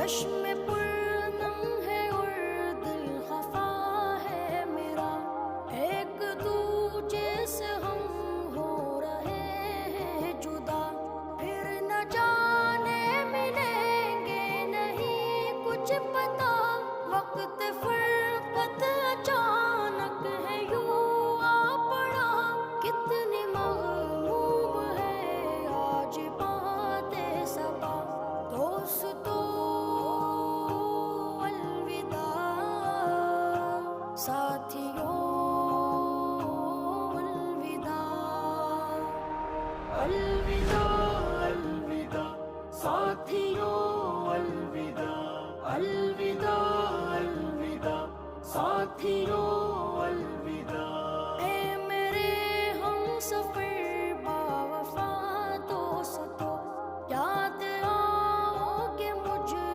چشم پرنم ہے اور دل خفا ہے میرا، ایک دوجے سے ہم ہو رہے ہیں جدا، پھر نہ جانے ملیں گے نہیں کچھ پتا، وقت فرقت اچانک ہے یوں آ پڑا، کتنی مغموم ہے آج باتیں صبا، دوستو الوداع، ساتھیوں الوداع، الوداع۔